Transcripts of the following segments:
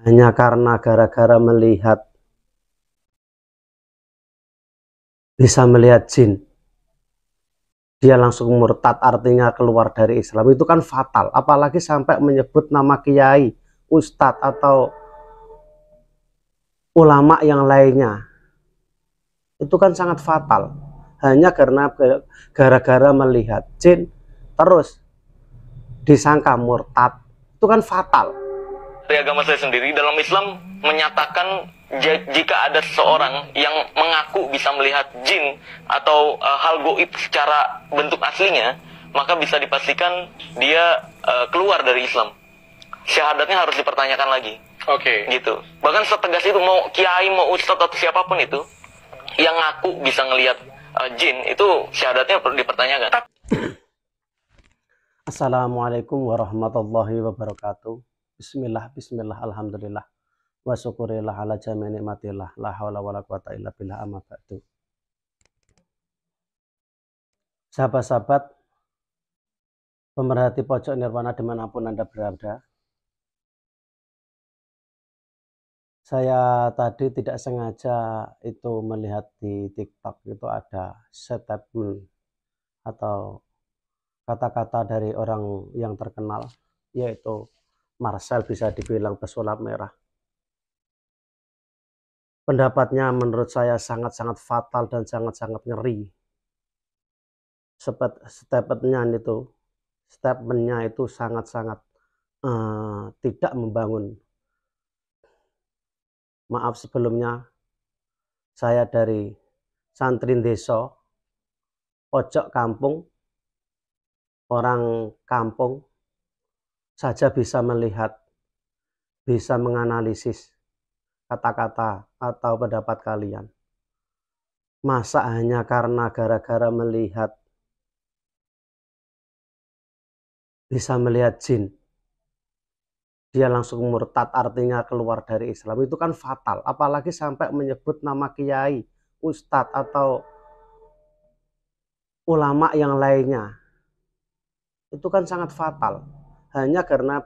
hanya karena gara-gara bisa melihat jin, dia langsung murtad, artinya keluar dari Islam. Itu kan fatal, apalagi sampai menyebut nama kiai, ustadz, atau ulama yang lainnya. Itu kan sangat fatal, hanya karena gara-gara melihat jin terus disangka murtad. Itu kan fatal. Dari agama saya sendiri, dalam Islam menyatakan jika ada seseorang yang mengaku bisa melihat jin atau hal goib secara bentuk aslinya, maka bisa dipastikan dia keluar dari Islam. Syahadatnya harus dipertanyakan lagi. Oke. Gitu. Bahkan setegas itu, mau kiai, mau ustadz atau siapapun itu yang ngaku bisa ngelihat jin, itu syahadatnya perlu dipertanyakan. Assalamualaikum warahmatullahi wabarakatuh. Bismillah, alhamdulillah, wa syukurillah ala jami' nikmatillah, la haula wala quwata illa billah, amma ba'du. Sahabat-sahabat pemerhati pojok nirwana dimanapun Anda berada, saya tadi tidak sengaja itu melihat di TikTok itu ada statement atau kata-kata dari orang yang terkenal, yaitu Marcel, bisa dibilang pesulap merah. Pendapatnya menurut saya sangat-sangat fatal dan sangat-sangat ngeri. Statementnya itu sangat-sangat tidak membangun. Maaf sebelumnya, saya dari santri desa, pojok kampung, orang kampung saja bisa melihat, bisa menganalisis kata-kata atau pendapat kalian. Masa hanya karena gara-gara melihat, bisa melihat jin, dia langsung murtad, artinya keluar dari Islam. Itu kan fatal, apalagi sampai menyebut nama kiai, ustadz, atau ulama yang lainnya. Itu kan sangat fatal, hanya karena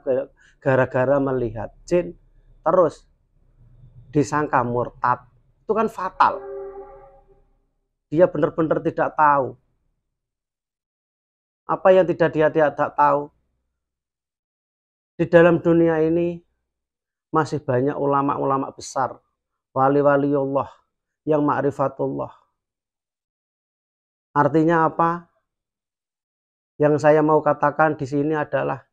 gara-gara melihat jin terus disangka murtad. Itu kan fatal. Dia benar-benar tidak tahu. Apa yang dia tidak tahu, di dalam dunia ini masih banyak ulama-ulama besar, wali-wali Allah yang ma'rifatullah. Artinya apa? Yang saya mau katakan di sini adalah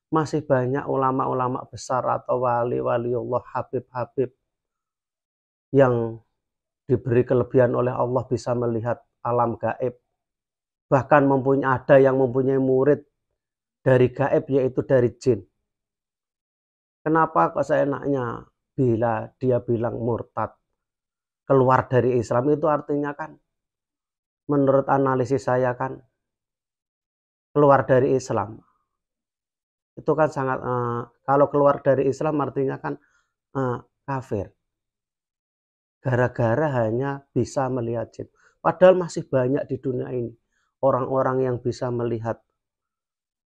masih banyak ulama-ulama besar atau wali-wali Allah, habib-habib yang diberi kelebihan oleh Allah bisa melihat alam gaib. Bahkan ada yang mempunyai murid dari gaib, yaitu dari jin. Kenapa kok seenaknya bila dia bilang murtad, keluar dari Islam? Itu artinya kan, menurut analisis saya kan, keluar dari Islam itu kan sangat kalau keluar dari Islam artinya kan kafir, gara-gara hanya bisa melihat jin. Padahal masih banyak di dunia ini orang-orang yang bisa melihat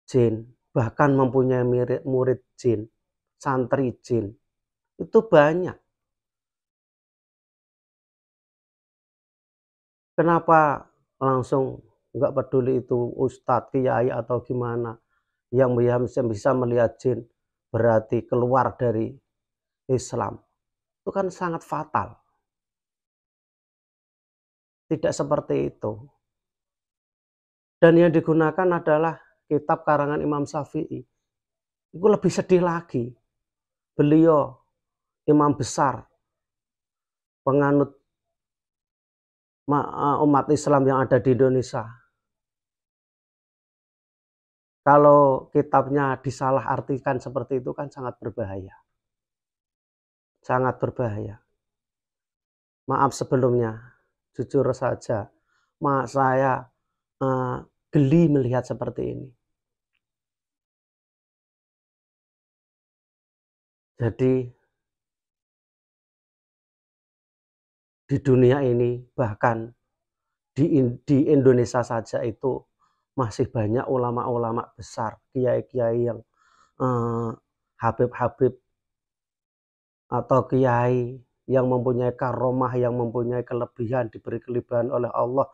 jin, bahkan mempunyai murid jin, santri jin. Itu banyak. Kenapa langsung nggak peduli itu ustadz, kiai, atau gimana, yang bisa melihat jin berarti keluar dari Islam? Itu kan sangat fatal. Tidak seperti itu. Dan yang digunakan adalah kitab karangan Imam Syafi'i. Itu lebih sedih lagi. Beliau imam besar, penganut umat Islam yang ada di Indonesia. Kalau kitabnya disalah artikan seperti itu kan sangat berbahaya. Sangat berbahaya. Maaf sebelumnya, jujur saja, saya geli melihat seperti ini. Jadi di dunia ini, bahkan di Indonesia saja itu masih banyak ulama-ulama besar, kiai-kiai yang habib-habib atau kiai yang mempunyai karomah, yang mempunyai kelebihan, diberi kelebihan oleh Allah,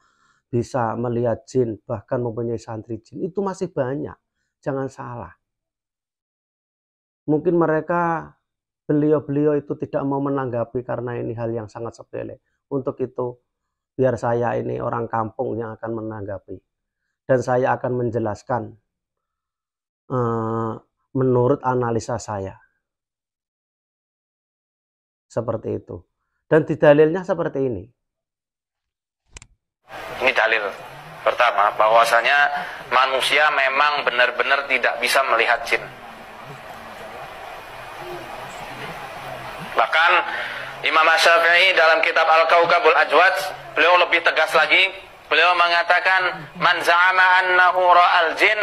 bisa melihat jin, bahkan mempunyai santri jin, itu masih banyak. Jangan salah. Mungkin beliau-beliau itu tidak mau menanggapi karena ini hal yang sangat sepele. Untuk itu, biar saya ini orang kampung yang akan menanggapi. Dan saya akan menjelaskan menurut analisa saya. Seperti itu. Dan di dalilnya seperti ini. Ini dalil pertama, bahwasanya manusia memang benar-benar tidak bisa melihat jin. Bahkan Imam Syafi'i dalam kitab Al-Kaukabul Ajwad, beliau lebih tegas lagi. Beliau mengatakan, man za'ama annahu ra'al jin,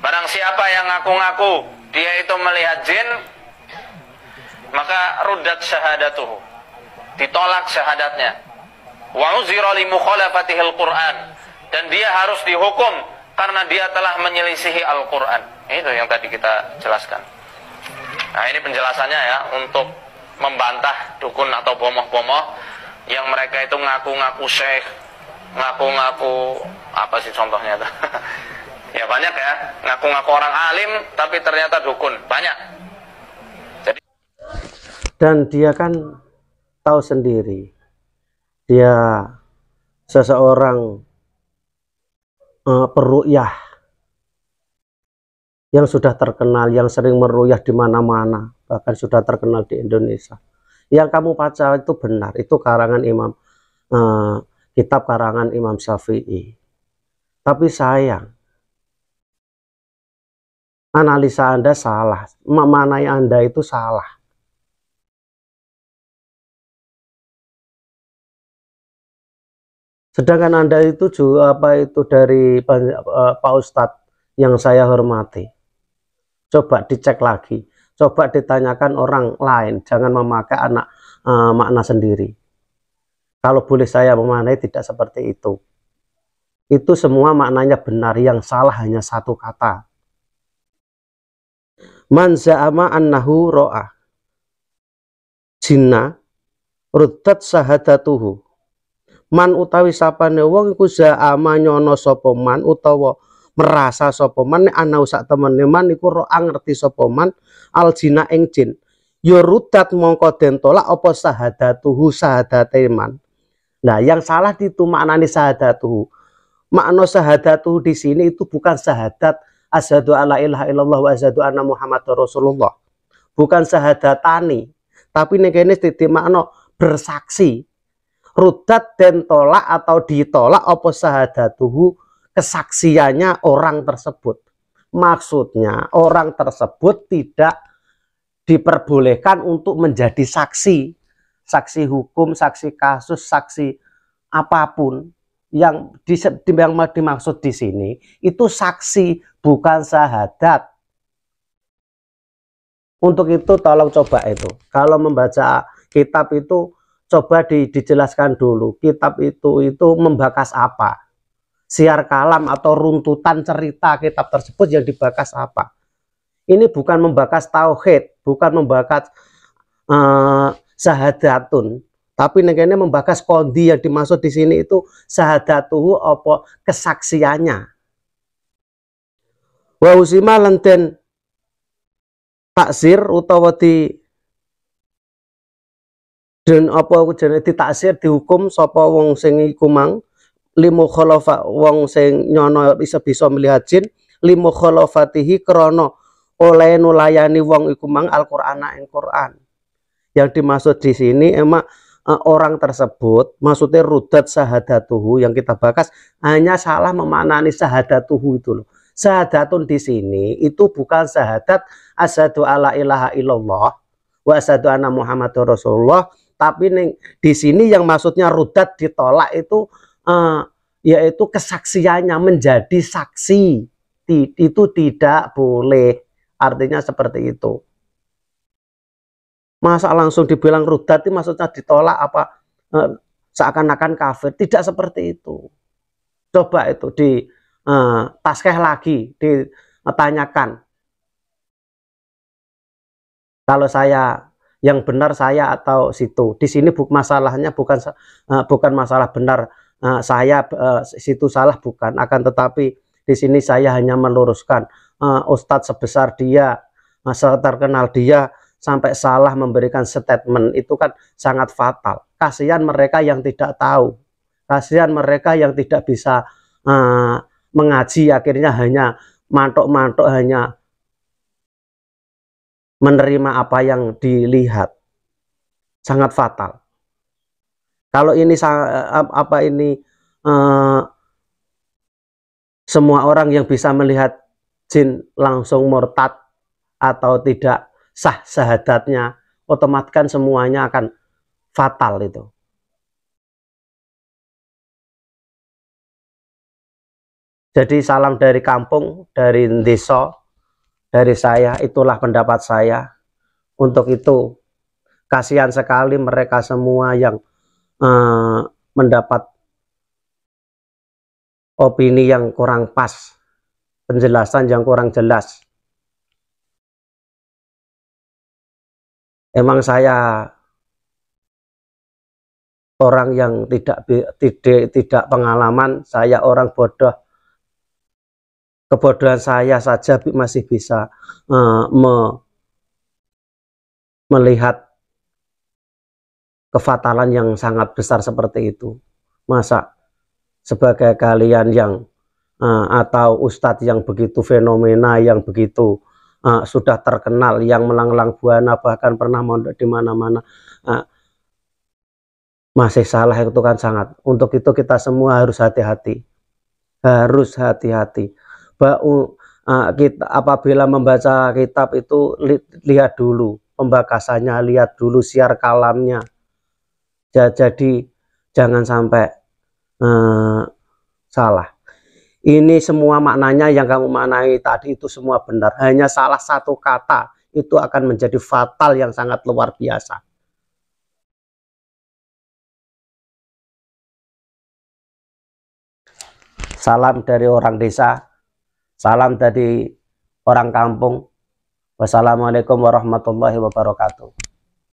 barang siapa yang ngaku-ngaku dia itu melihat jin, maka ruddat syahadatuhu, ditolak syahadatnya. Wa uzira li mukhalafatihil Qur'an, dan dia harus dihukum karena dia telah menyelisihi Al-Qur'an. Itu yang tadi kita jelaskan. Nah, ini penjelasannya ya, untuk membantah dukun atau bomoh-bomoh yang mereka itu ngaku-ngaku syekh, ngaku-ngaku apa sih contohnya itu? Ya banyak ya, ngaku-ngaku orang alim tapi ternyata dukun, banyak. Jadi, dan dia kan tahu sendiri, dia seseorang peruqyah yang sudah terkenal, yang sering meruyah di mana-mana, bahkan sudah terkenal di Indonesia. Yang kamu baca itu benar, itu karangan kitab karangan Imam Syafi'i. Tapi sayang, analisa Anda salah, memanai Anda itu salah. Sedangkan Anda itu juga dari Pak Ustadz yang saya hormati. Coba dicek lagi, coba ditanyakan orang lain, jangan memakai makna sendiri. Kalau boleh saya memanai, tidak seperti itu. Itu semua maknanya benar, yang salah hanya satu kata. Man za'ama annahu ro'a jinna ruddat syahadatuhu. Man utawi sapane wong iku za'ama nyono sapa man utawa merasa sapa man ana sak temene man iku ro'a ngerti sapa man al jina ing jin, ya rudat mongko den tolak apa syahadatuhu syahadate man. Nah, yang salah itu maknane syahadatuhu. Makna syahadatuhu di sini itu bukan syahadat asyhadu alla ilaha illallah wa asyhadu anna muhammadar rasulullah. Bukan syahadatani, tapi nek kene titik makna bersaksi. Rudat den tolak atau ditolak apa syahadatuhu, kesaksiannya orang tersebut. Maksudnya orang tersebut tidak diperbolehkan untuk menjadi saksi, saksi hukum, saksi kasus, saksi apapun. Yang dimaksud di sini itu saksi, bukan syahadat. Untuk itu tolong coba itu, kalau membaca kitab itu coba dijelaskan dulu, kitab itu membakas apa, siar kalam atau runtutan cerita kitab tersebut yang dibakas apa. Ini bukan membakas tauhid, bukan membakas syahadatun, tapi ini membakas kondi. Yang dimaksud di sini itu syahadatuhu apa kesaksiannya. Wa usima lenten taksir utawa dan apa jenenge ditaksir, dihukum sapa wong sing iku mang limu khalafa, wong sing nyono bisa melihat jin, limu khalafatihi krana oleh nulayani wong iku mang Al-Qur'ana ing Qur'an. Yang dimaksud di sini emang orang tersebut, maksudnya rudat syahadatuhu yang kita bakas, hanya salah memaknani syahadatuhu itu loh. Syahadatun di sini itu bukan syahadat asyhadu alla ilaha illallah wa asyhadu anna muhammadar rasulullah, tapi di sini yang maksudnya rudat ditolak itu yaitu kesaksiannya, menjadi saksi. Itu tidak boleh, artinya seperti itu. Masa langsung dibilang rudat itu maksudnya ditolak apa seakan-akan kafir? Tidak seperti itu. Coba itu di taskeh lagi, ditanyakan Kalau saya yang benar saya atau situ. Di sini masalahnya bukan masalah benar saya situ salah, bukan. Akan tetapi di sini saya hanya meluruskan Ustadz sebesar dia, terkenal dia sampai salah memberikan statement, itu kan sangat fatal. Kasihan mereka yang tidak tahu, kasihan mereka yang tidak bisa mengaji, akhirnya hanya mantok-mantok, hanya menerima apa yang dilihat. Sangat fatal. Kalau ini semua orang yang bisa melihat jin langsung murtad atau tidak sah syahadatnya, otomatis kan semuanya akan fatal itu. Jadi salam dari kampung, dari desa, dari saya, itulah pendapat saya. Untuk itu kasihan sekali mereka semua yang mendapat opini yang kurang pas, penjelasan yang kurang jelas. Emang saya orang yang tidak pengalaman, saya orang bodoh. Kebodohan saya saja masih bisa melihat kefatalan yang sangat besar seperti itu. Masa sebagai kalian yang atau ustadz yang begitu fenomena, yang begitu sudah terkenal, yang melanglang buana, bahkan pernah mondok di mana-mana, masih salah, itu kan sangat. Untuk itu kita semua harus hati-hati, harus hati-hati. Kita apabila membaca kitab itu lihat dulu pembakasannya, lihat dulu siar kalamnya. Jadi jangan sampai salah. Ini semua maknanya yang kamu maknai tadi itu semua benar. Hanya salah satu kata itu akan menjadi fatal yang sangat luar biasa. Salam dari orang desa. Salam dari orang kampung. Wassalamualaikum warahmatullahi wabarakatuh.